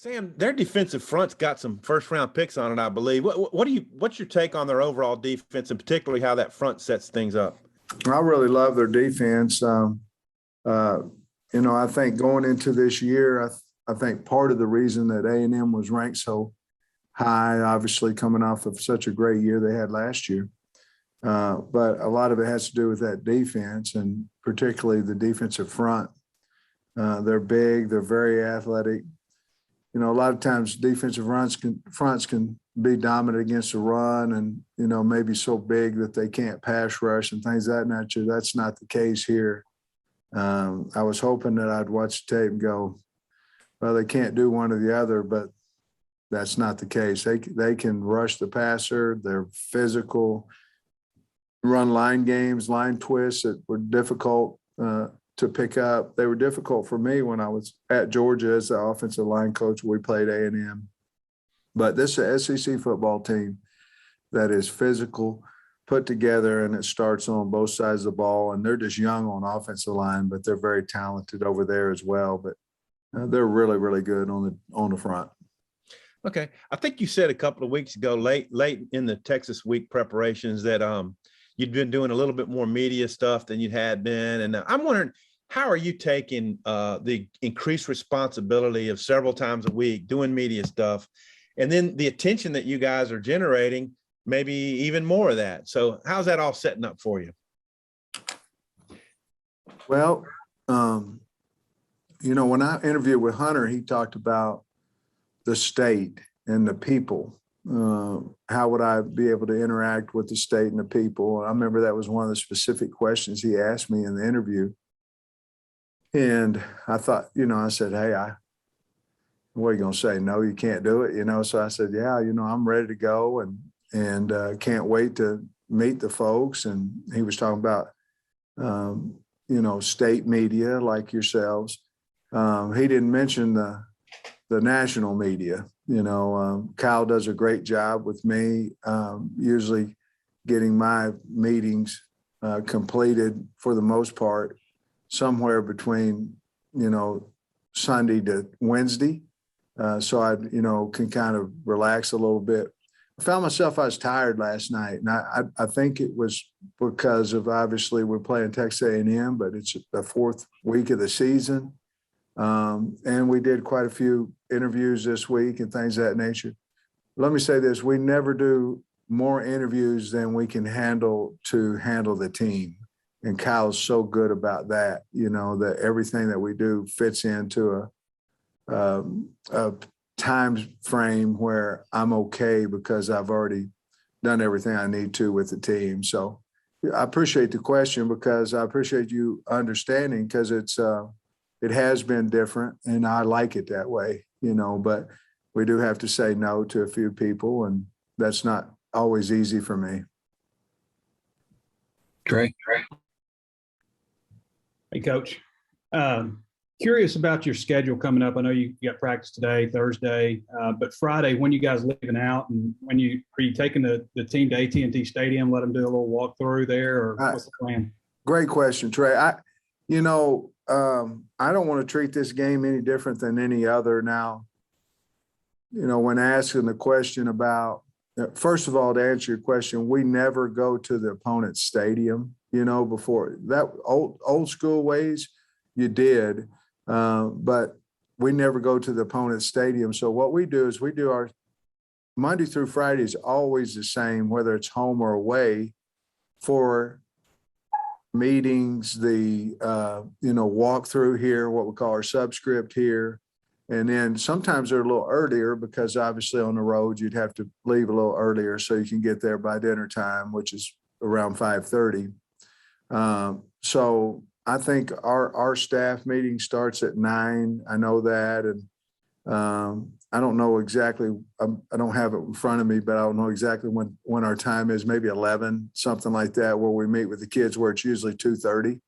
Sam, their defensive front's got some first-round picks on it, I believe. What's your take on their overall defense, and particularly how that front sets things up? I really love their defense. I think going into this year, I think part of the reason that A&M was ranked so high, obviously coming off of such a great year they had last year, but a lot of it has to do with that defense, and particularly the defensive front. They're big. They're very athletic. A lot of times defensive fronts can be dominant against the run and, maybe so big that they can't pass rush and things of that nature. That's not the case here. I was hoping that I'd watch the tape and go, well, they can't do one or the other, but that's not the case. They can rush the passer. They're physical, run line games, line twists that were difficult to pick up. They were difficult for me when I was at Georgia as the offensive line coach. We played A&M. But this is an SEC football team that is physical, put together, and it starts on both sides of the ball. And they're just young on offensive line, but they're very talented over there as well. But they're really, really good on the front. Okay. I think you said a couple of weeks ago, late in the Texas week preparations, that you'd been doing a little bit more media stuff than you had been. And I'm wondering, how are you taking the increased responsibility of several times a week doing media stuff, and then the attention that you guys are generating, maybe even more of that? So how's that all setting up for you? Well, when I interviewed with Hunter, he talked about the state and the people. How would I be able to interact with the state and the people? I remember that was one of the specific questions he asked me in the interview. And I thought, I said, hey, what are you going to say? No, you can't do it. So I said, yeah, I'm ready to go and can't wait to meet the folks. And he was talking about, state media like yourselves. He didn't mention the national media. Kyle does a great job with me, usually getting my meetings completed for the most part somewhere between, Sunday to Wednesday. So I, can kind of relax a little bit. I found myself, I was tired last night, and I think it was because of, obviously we're playing Texas A&M, but it's the fourth week of the season. And we did quite a few interviews this week and things of that nature. Let me say this, we never do more interviews than we can handle to handle the team. And Kyle's so good about that, that everything that we do fits into a time frame where I'm okay because I've already done everything I need to with the team. So I appreciate the question, because I appreciate you understanding, because it has been different and I like it that way, but we do have to say no to a few people, and that's not always easy for me. Great. Hey, Coach. Curious about your schedule coming up. I know you got practice today, Thursday, but Friday, when you guys leaving out, and are you taking the team to AT&T Stadium, let them do a little walk-through there, or what's the plan? Great question, Trey. I don't want to treat this game any different than any other. Now, when asking the question about, first of all, to answer your question, we never go to the opponent's stadium. Before that, old school ways, you did, but we never go to the opponent's stadium. So what we do is we do our Monday through Friday is always the same, whether it's home or away, for meetings, the walk-through here, what we call our subscript here. And then sometimes they're a little earlier, because obviously on the road you'd have to leave a little earlier so you can get there by dinner time, which is around 5:30. So I think our staff meeting starts at 9. I know that. And I don't know exactly, I don't have it in front of me, but I don't know exactly when our time is, maybe 11, something like that, where we meet with the kids, where it's usually 2:30.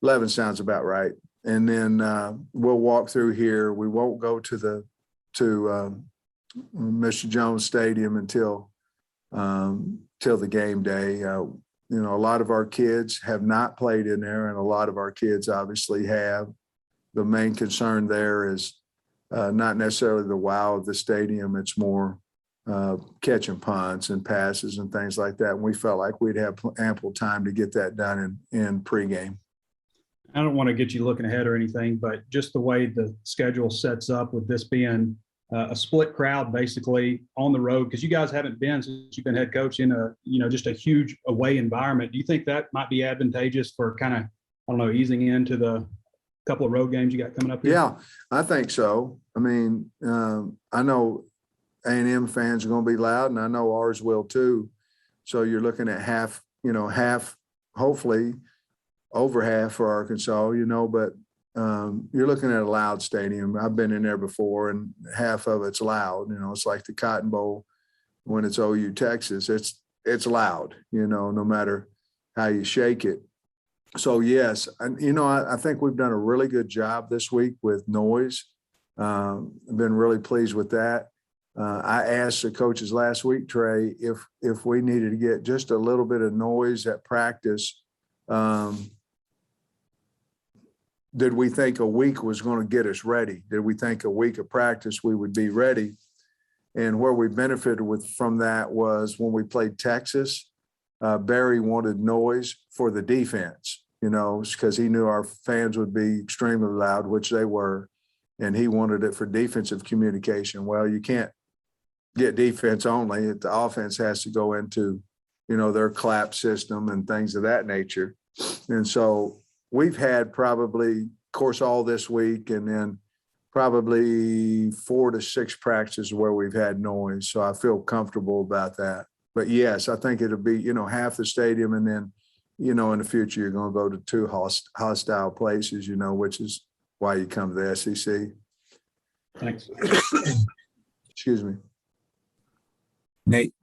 11 sounds about right. And then we'll walk through here. We won't go to Mr. Jones Stadium until the game day. A lot of our kids have not played in there, and a lot of our kids obviously have. The main concern there is not necessarily the wow of the stadium. It's more catching punts and passes and things like that. And we felt like we'd have ample time to get that done in pregame. I don't want to get you looking ahead or anything, but just the way the schedule sets up with this being a split crowd basically on the road, because you guys haven't been since you've been head coach in just a huge away environment. Do you think that might be advantageous for kind of, I don't know, easing into the couple of road games you got coming up here? Yeah, I think so. I mean, I know A&M fans are going to be loud, and I know ours will too. So you're looking at half, hopefully over half for Arkansas, but you're looking at a loud stadium. I've been in there before, and half of it's loud. It's like the Cotton Bowl when it's OU Texas. It's loud, no matter how you shake it. So yes, I think we've done a really good job this week with noise. I've been really pleased with that. I asked the coaches last week, Trey, if we needed to get just a little bit of noise at practice. Did we think a week was going to get us ready? Did we think a week of practice we would be ready? And where we benefited from that was when we played Texas. Barry wanted noise for the defense, because he knew our fans would be extremely loud, which they were, and he wanted it for defensive communication. Well, you can't get defense only. The offense has to go into, their clap system and things of that nature. And so we've had probably, of course, all this week, and then probably 4 to 6 practices where we've had noise. So I feel comfortable about that. But yes, I think it'll be, half the stadium, and then, in the future, you're going to go to 2 hostile places, which is why you come to the SEC. Thanks. Excuse me. Nate.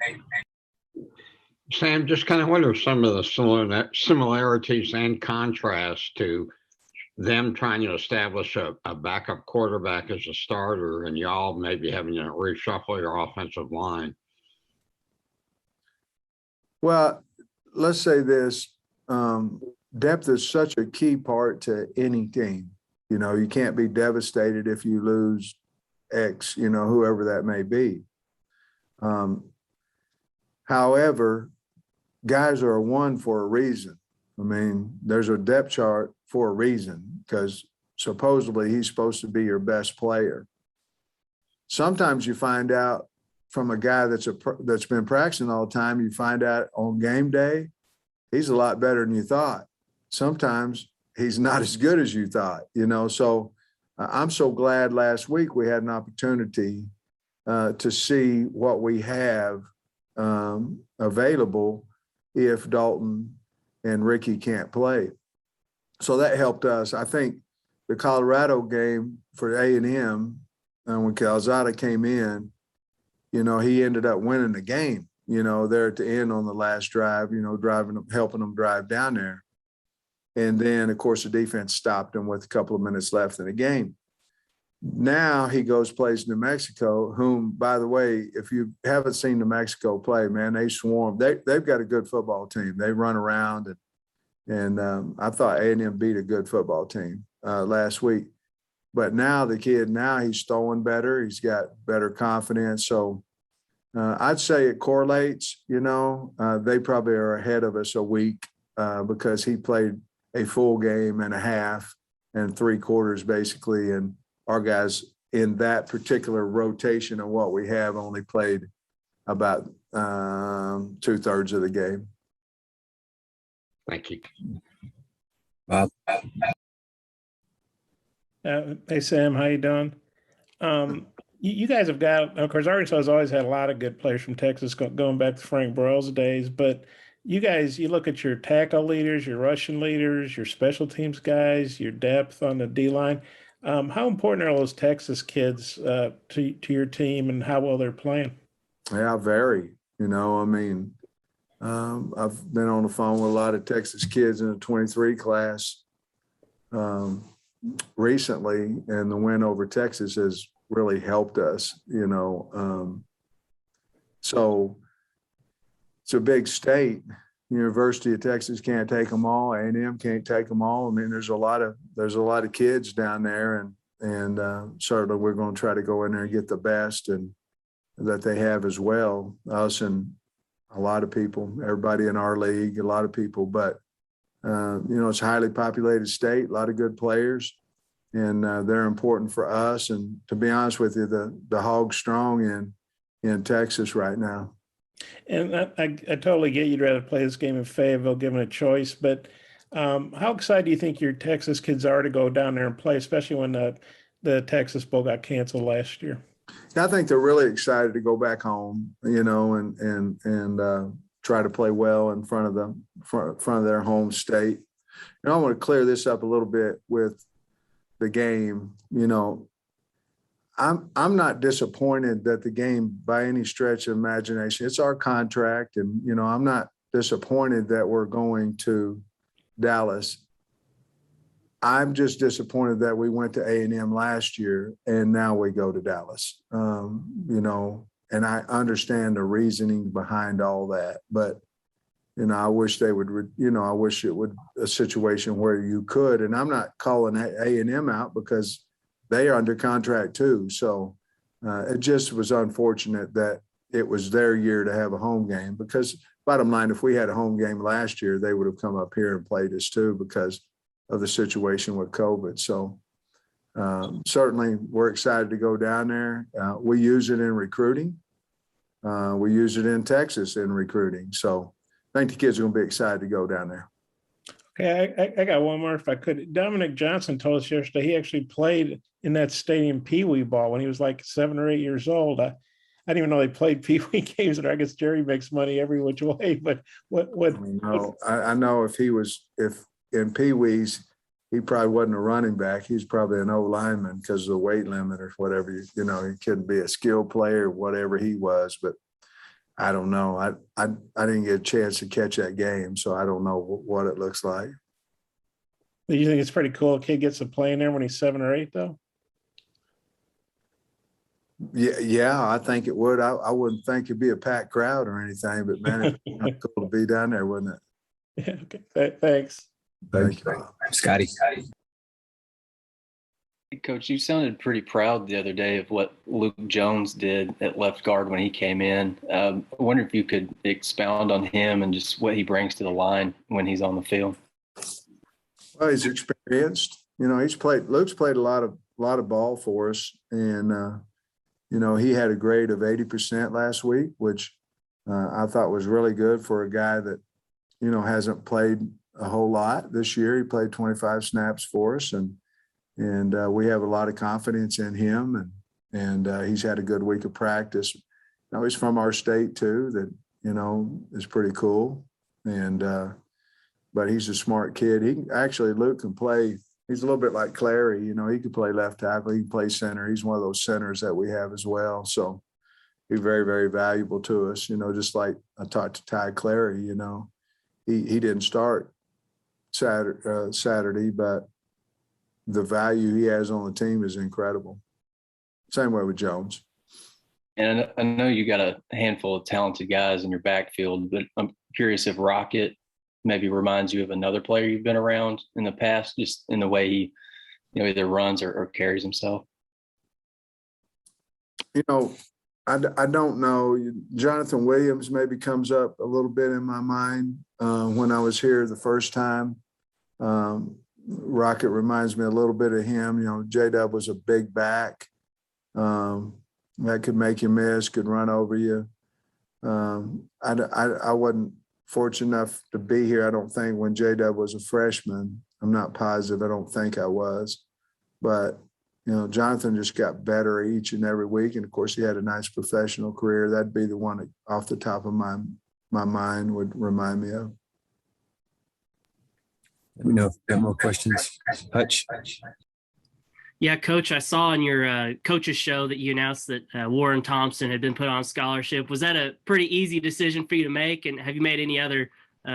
Sam, just kind of what are some of the similarities and contrasts to them trying to establish a backup quarterback as a starter, and y'all maybe having to reshuffle your offensive line? Well, let's say this. Depth is such a key part to any team. You can't be devastated if you lose X, whoever that may be. However, guys are one for a reason. I mean, there's a depth chart for a reason, because supposedly he's supposed to be your best player. Sometimes you find out from a guy that's been practicing all the time, you find out on game day, he's a lot better than you thought. Sometimes he's not as good as you thought, So I'm so glad last week we had an opportunity to see what we have available if Dalton and Ricky can't play. So that helped us. I think the Colorado game for A&M, when Calzada came in, he ended up winning the game, there at the end on the last drive, helping them drive down there. And then, of course, the defense stopped him with a couple of minutes left in the game. Now he goes, plays New Mexico, whom, by the way, if you haven't seen New Mexico play, man, they swarm. They've got a good football team. They run around, and I thought A&M beat a good football team last week. But now the kid, he's throwing better. He's got better confidence. So I'd say it correlates. They probably are ahead of us a week because he played a full game and a half and 3 quarters basically, and our guys in that particular rotation of what we have only played about 2/3 of the game. Thank you. Bob. Hey, Sam, how you doing? You guys have got, of course, Arkansas has always had a lot of good players from Texas going back to Frank Burrell's days, but you guys, you look at your tackle leaders, your rushing leaders, your special teams guys, your depth on the D-line. How important are those Texas kids to your team, and how well they're playing? Yeah, very. I've been on the phone with a lot of Texas kids in the 23 class recently, and the win over Texas has really helped us, so it's a big state. University of Texas can't take them all. A&M can't take them all. I mean, there's a lot of kids down there, And certainly we're going to try to go in there and get the best and that they have as well, us and a lot of people, everybody in our league, a lot of people. But, it's a highly populated state, a lot of good players, and they're important for us. And to be honest with you, the Hog's strong in Texas right now. And I totally get you'd rather play this game in Fayetteville given a choice, but how excited do you think your Texas kids are to go down there and play, especially when the Texas Bowl got canceled last year? I think they're really excited to go back home, and try to play well in front of their home state. And I want to clear this up a little bit with the game. I'm not disappointed that the game by any stretch of imagination. It's our contract, and I'm not disappointed that we're going to Dallas. I'm just disappointed that we went to A&M last year and now we go to Dallas. And I understand the reasoning behind all that, but I wish they would. I wish it would a situation where you could. And I'm not calling A&M out because they are under contract too. So it just was unfortunate that it was their year to have a home game, because bottom line, if we had a home game last year, they would have come up here and played us too because of the situation with COVID. So certainly we're excited to go down there. We use it in recruiting. We use it in Texas in recruiting. So I think the kids are going to be excited to go down there. Okay, I got one more if I could. Dominic Johnson told us yesterday he actually played in that stadium Pee-wee ball when he was like 7 or 8 years old. I didn't even know they played Pee-wee games there. I guess Jerry makes money every which way, but I know if in Pee-wees, he probably wasn't a running back. He's probably an old lineman because of the weight limit or whatever. He couldn't be a skill player or whatever he was, but I don't know. I didn't get a chance to catch that game, so I don't know what it looks like. Do you think it's pretty cool a kid gets to play in there when he's 7 or 8 though? Yeah, I think it would. I wouldn't think it'd be a packed crowd or anything, but man, it'd be cool to be down there, wouldn't it? Yeah. Okay. Thanks. Thank you. Scotty. Hey, Coach, you sounded pretty proud the other day of what Luke Jones did at left guard when he came in. I wonder if you could expound on him and just what he brings to the line when he's on the field. Well, he's experienced. Luke's played a lot of ball for us, and he had a grade of 80% last week, which I thought was really good for a guy that hasn't played a whole lot this year. He played 25 snaps for us, and we have a lot of confidence in him, and he's had a good week of practice. He's from our state too, that is pretty cool, and but he's a smart kid. Luke can play. He's a little bit like Clary, he can play left tackle, he can play center. He's one of those centers that we have as well. So he's very, very valuable to us. Just like I talked to Ty Clary, he didn't start Saturday, but the value he has on the team is incredible. Same way with Jones. And I know you got a handful of talented guys in your backfield, but I'm curious if Rocket maybe reminds you of another player you've been around in the past, just in the way he, either runs or carries himself. I don't know. Jonathan Williams maybe comes up a little bit in my mind when I was here the first time. Rocket reminds me a little bit of him. J-Dub was a big back that could make you miss, could run over you. I wasn't fortunate enough to be here, I don't think, when J-Dub was a freshman. I'm not positive. I don't think I was. But, Jonathan just got better each and every week. And, of course, he had a nice professional career. That'd be the one that, off the top of my mind, would remind me of. Let me know if you got more questions. Hutch. Yeah, Coach, I saw on your coach's show that you announced that Warren Thompson had been put on scholarship. Was that a pretty easy decision for you to make? And have you made any other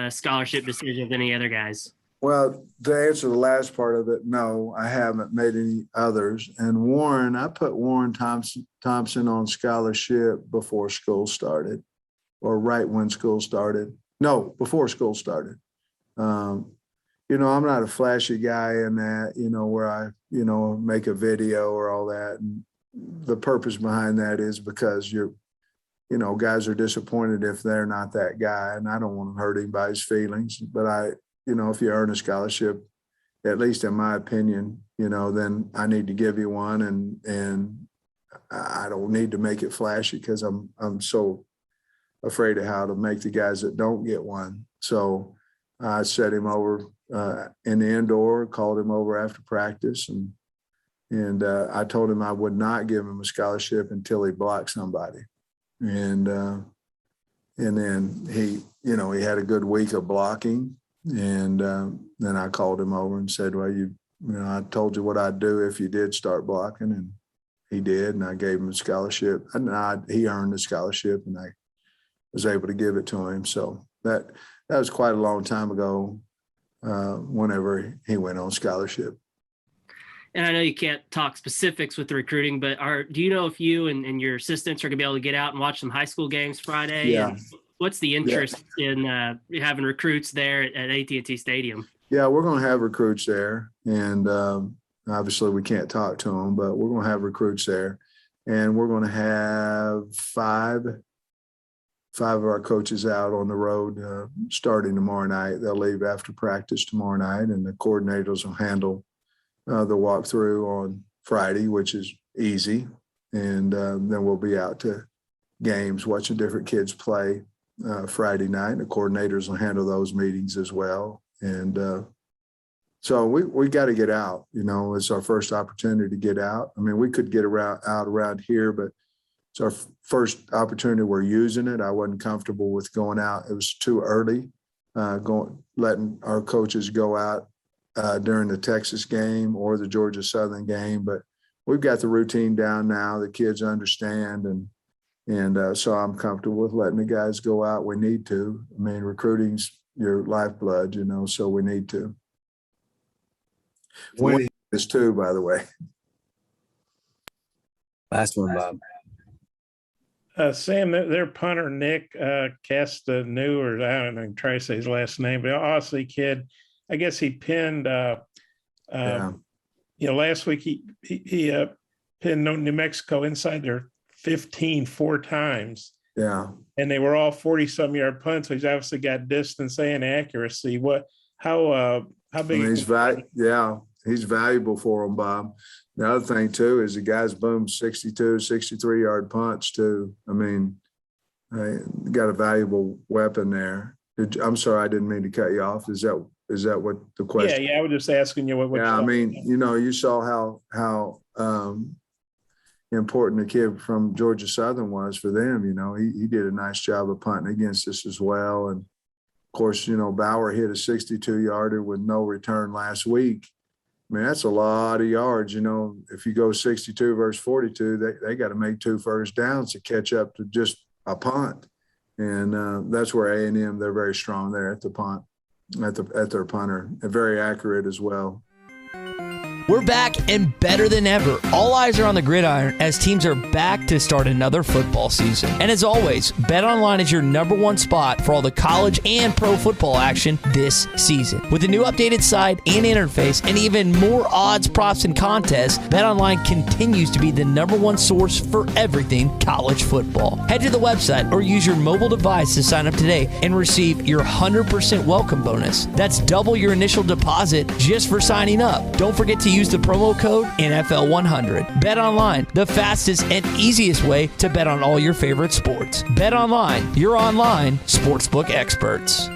scholarship decisions with any other guys? Well, to answer the last part of it, no, I haven't made any others. And Warren, I put Warren Thompson on scholarship before school started, or right when school started. No, before school started. I'm not a flashy guy in that, where I, make a video or all that. And the purpose behind that is because guys are disappointed if they're not that guy, and I don't want to hurt anybody's feelings. But if you earn a scholarship, at least in my opinion, then I need to give you one, and I don't need to make it flashy because I'm so afraid of how to make the guys that don't get one. So I set him over in the indoor, called him over after practice, and I told him I would not give him a scholarship until he blocked somebody. And then he had a good week of blocking. And then I called him over and said, well, I told you what I'd do if you did start blocking. And he did. And I gave him a scholarship. And he earned a scholarship, and I was able to give it to him. So that was quite a long time ago, whenever he went on scholarship. And I know you can't talk specifics with the recruiting, but do you know if you and your assistants are going to be able to get out and watch some high school games Friday? Yeah. And what's the interest in having recruits there at AT&T Stadium? Yeah, we're going to have recruits there. And obviously we can't talk to them, but we're going to have recruits there. And we're going to have five of our coaches out on the road starting tomorrow night. They'll leave after practice tomorrow night, and the coordinators will handle the walk-thru on Friday, which is easy. And then we'll be out to games, watching different kids play Friday night. The coordinators will handle those meetings as well. And so we got to get out. It's our first opportunity to get out. I mean, we could get out around here, but it's our first opportunity. We're using it. I wasn't comfortable with going out. It was too early, letting our coaches go out during the Texas game or the Georgia Southern game. But we've got the routine down now. The kids understand, and so I'm comfortable with letting the guys go out. We need to. I mean, recruiting's your lifeblood, so we need to. Winning is too, by the way. Last one, Bob. Sam, their punter, Nick Castanu, or I don't know, try to say his last name, but Aussie kid, I guess he pinned, last week he pinned New Mexico inside their 15 4 times. Yeah. And they were all 40-some yard punts. So he's obviously got distance and accuracy. How big? He's valuable for them, Bob. The other thing too is the guys boom 62, 63 yard punts too. I mean, got a valuable weapon there. I'm sorry, I didn't mean to cut you off. Is that what the question? Yeah. I was just asking you what. Yeah, I mean, you saw how important the kid from Georgia Southern was for them. He did a nice job of punting against us as well. And of course, Bauer hit a 62-yarder with no return last week. I mean, that's a lot of yards. If you go 62 versus 42, they got to make 2 first downs to catch up to just a punt. And that's where A&M, they're very strong there at the punt, at their punter, and very accurate as well. We're back and better than ever. All eyes are on the gridiron as teams are back to start another football season. And as always, BetOnline is your #1 spot for all the college and pro football action this season. With a new updated site and interface and even more odds, props, and contests, BetOnline continues to be the #1 source for everything college football. Head to the website or use your mobile device to sign up today and receive your 100% welcome bonus. That's double your initial deposit just for signing up. Don't forget to use the promo code NFL100. BetOnline, the fastest and easiest way to bet on all your favorite sports. BetOnline, your online sportsbook experts.